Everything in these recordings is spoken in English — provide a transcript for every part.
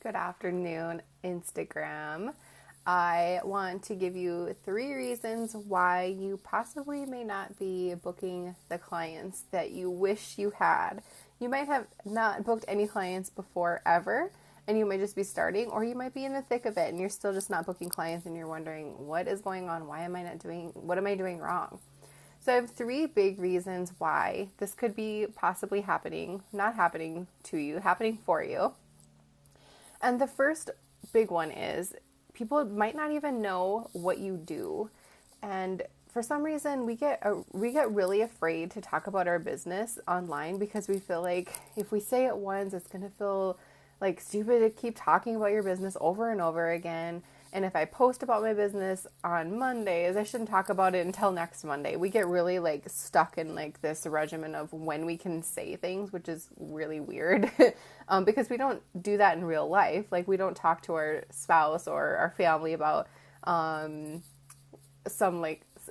Good afternoon, Instagram. I want to give you 3 reasons why you possibly may not be booking the clients that you wish you had. You might have not booked any clients before ever, and you might just be starting, or you might be in the thick of it and you're still just not booking clients and you're wondering, what is going on? What am I doing wrong? So I have 3 big reasons why this could be possibly happening, not happening to you, happening for you. And the first big one is people might not even know what you do. And for some reason, we get really afraid to talk about our business online because we feel like if we say it once, it's going to feel like stupid to keep talking about your business over and over again. And if I post about my business on Mondays, I shouldn't talk about it until next Monday. We get really stuck in this regimen of when we can say things, which is really weird because we don't do that in real life. We don't talk to our spouse or our family about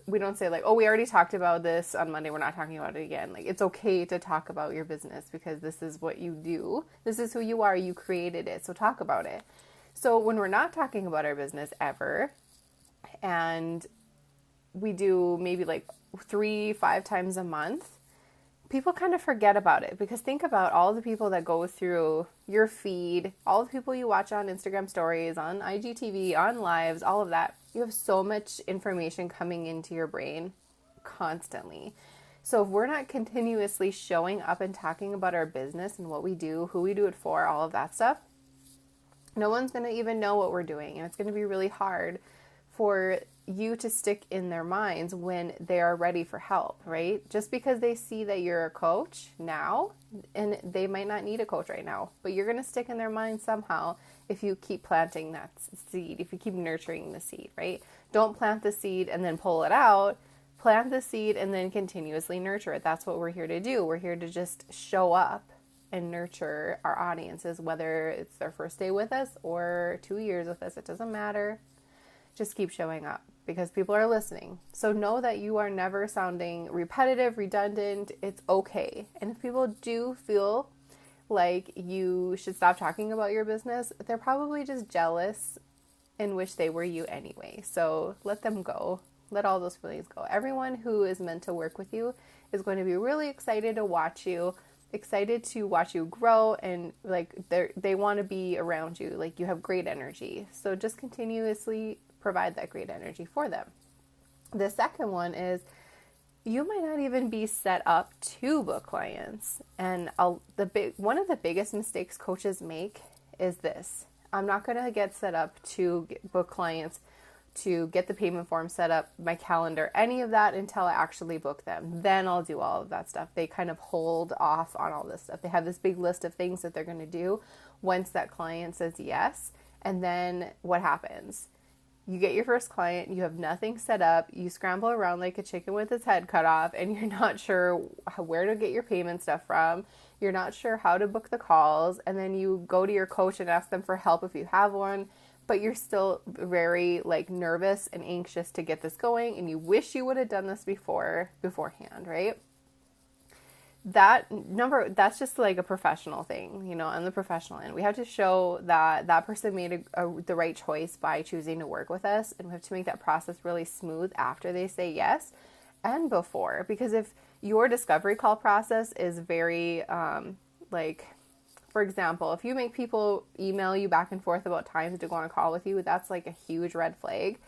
we don't say oh, we already talked about this on Monday, we're not talking about it again. It's okay to talk about your business because this is what you do. This is who you are. You created it. So talk about it. So when we're not talking about our business ever, and we do maybe 3-5 times a month, people kind of forget about it because think about all the people that go through your feed, all the people you watch on Instagram stories, on IGTV, on lives, all of that. You have so much information coming into your brain constantly. So if we're not continuously showing up and talking about our business and what we do, who we do it for, all of that stuff, no one's going to even know what we're doing. And it's going to be really hard for you to stick in their minds when they are ready for help, right? Just because they see that you're a coach now, and they might not need a coach right now, but you're going to stick in their minds somehow if you keep planting that seed, if you keep nurturing the seed, right? Don't plant the seed and then pull it out. Plant the seed and then continuously nurture it. That's what we're here to do. We're here to just show up and nurture our audiences, whether it's their first day with us or 2 years with us. It doesn't matter. Just keep showing up because people are listening. So know that you are never sounding repetitive, redundant. It's okay. And if people do feel like you should stop talking about your business, they're probably just jealous and wish they were you anyway. So let them go. Let all those feelings go. Everyone who is meant to work with you is going to be really excited to watch you, excited to watch you grow, and they want to be around you. You have great energy. So just continuously provide that great energy for them. The second one is you might not even be set up to book clients. And one of the biggest mistakes coaches make is this: I'm not going to get set up to book clients, to get the payment form set up, my calendar, any of that until I actually book them. Then I'll do all of that stuff. They kind of hold off on all this stuff. They have this big list of things that they're going to do once that client says yes. And then what happens? You get your first client, you have nothing set up, you scramble around like a chicken with its head cut off, and you're not sure where to get your payment stuff from. You're not sure how to book the calls, and then you go to your coach and ask them for help if you have one, but you're still very nervous and anxious to get this going, and you wish you would have done this beforehand, right? That's just a professional thing, on the professional end. We have to show that that person made the right choice by choosing to work with us, and we have to make that process really smooth after they say yes and before. Because if your discovery call process is very, for example, if you make people email you back and forth about times to go on a call with you, that's a huge red flag.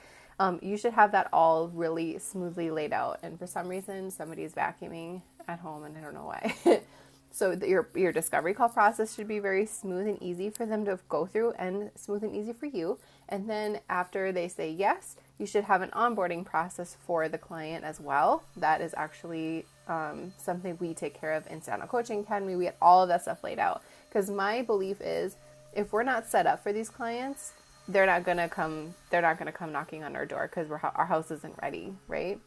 You should have that all really smoothly laid out. And for some reason, somebody's vacuuming at home and I don't know why. So your discovery call process should be very smooth and easy for them to go through, and smooth and easy for you. And then after they say yes, you should have an onboarding process for the client as well. That is actually something we take care of in Sound Coaching Academy. We get all of that stuff laid out. Because my belief is if we're not set up for these clients, they're not going to come knocking on our door because our house isn't ready, right?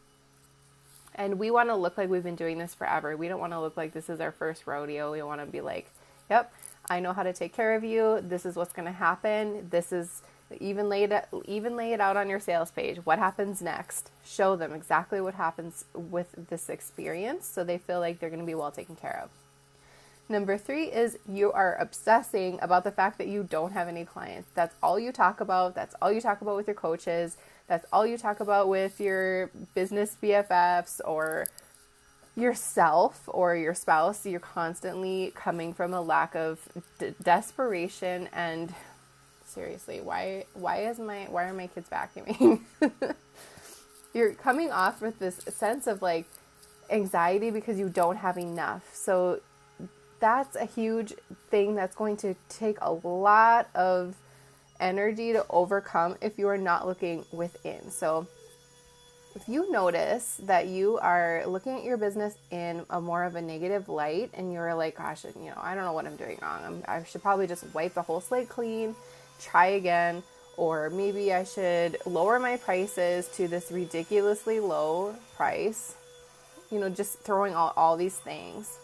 And we want to look like we've been doing this forever. We don't want to look like this is our first rodeo. We want to be like, yep, I know how to take care of you. This is what's going to happen. This is even lay it out on your sales page. What happens next? Show them exactly what happens with this experience so they feel like they're going to be well taken care of. Number 3 is you are obsessing about the fact that you don't have any clients. That's all you talk about. That's all you talk about with your coaches. That's all you talk about with your business BFFs or yourself or your spouse. You're constantly coming from a lack of desperation and seriously, why are my kids vacuuming? You're coming off with this sense of like anxiety because you don't have enough. So that's a huge thing that's going to take a lot of energy to overcome if you are not looking within. So if you notice that you are looking at your business in a more of a negative light and you're like, gosh, I don't know what I'm doing wrong. I should probably just wipe the whole slate clean, try again, or maybe I should lower my prices to this ridiculously low price, just throwing all these things.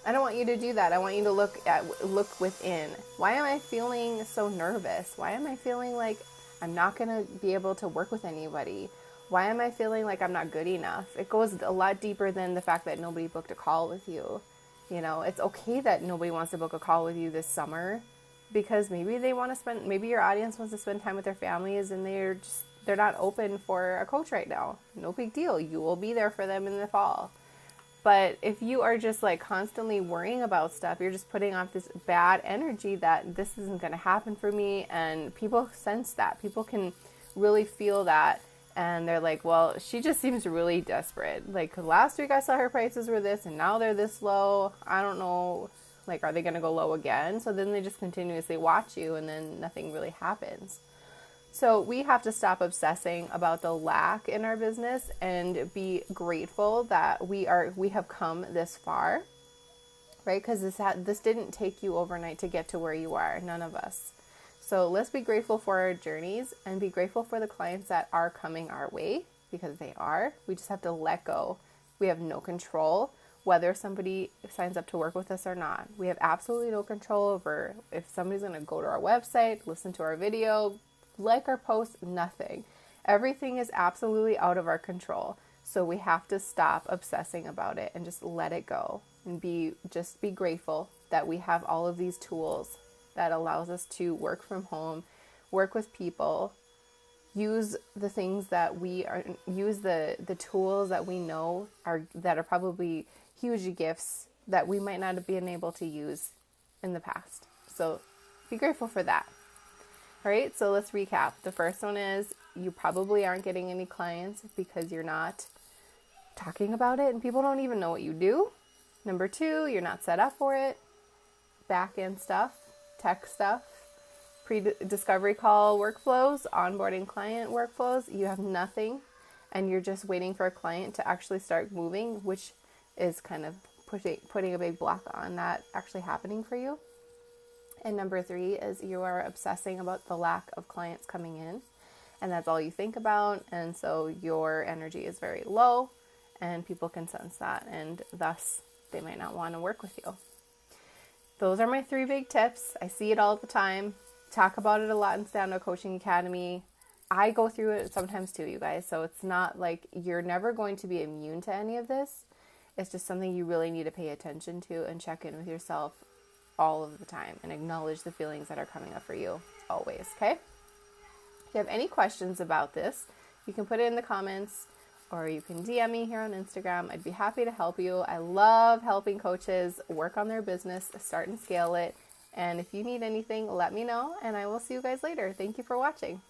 I don't want you to do that. I want you to look within. Why am I feeling so nervous? Why am I feeling like I'm not going to be able to work with anybody? Why am I feeling like I'm not good enough? It goes a lot deeper than the fact that nobody booked a call with you. It's okay that nobody wants to book a call with you this summer because maybe maybe your audience wants to spend time with their families and they're not open for a coach right now. No big deal. You will be there for them in the fall. But if you are just like constantly worrying about stuff, you're just putting off this bad energy that this isn't going to happen for me. And people sense that. People can really feel that. And they're like, well, she just seems really desperate. Like, 'cause last week I saw her prices were this and now they're this low. I don't know. Like, are they going to go low again? So then they just continuously watch you and then nothing really happens. So we have to stop obsessing about the lack in our business and be grateful that we have come this far, right? Because this didn't take you overnight to get to where you are. None of us. So let's be grateful for our journeys and be grateful for the clients that are coming our way because they are. We just have to let go. We have no control whether somebody signs up to work with us or not. We have absolutely no control over if somebody's going to go to our website, listen to our video, like our post, nothing. Everything is absolutely out of our control. So we have to stop obsessing about it and just let it go and be grateful that we have all of these tools that allows us to work from home, work with people, use the things that use the tools that we know that are probably huge gifts that we might not have been able to use in the past. So be grateful for that. All right, so let's recap. The first one is you probably aren't getting any clients because you're not talking about it and people don't even know what you do. Number 2, you're not set up for it. Back end stuff, tech stuff, pre-discovery call workflows, onboarding client workflows. You have nothing and you're just waiting for a client to actually start moving, which is kind of putting a big block on that actually happening for you. And number 3 is you are obsessing about the lack of clients coming in and that's all you think about. And so your energy is very low and people can sense that and thus they might not want to work with you. Those are my 3 big tips. I see it all the time. Talk about it a lot in Stand Out Coaching Academy. I go through it sometimes too, you guys. So it's not like you're never going to be immune to any of this. It's just something you really need to pay attention to and check in with yourself all of the time and acknowledge the feelings that are coming up for you always, okay? If you have any questions about this, you can put it in the comments or you can DM me here on Instagram. I'd be happy to help you. I love helping coaches work on their business, start and scale it. And if you need anything, let me know and I will see you guys later. Thank you for watching.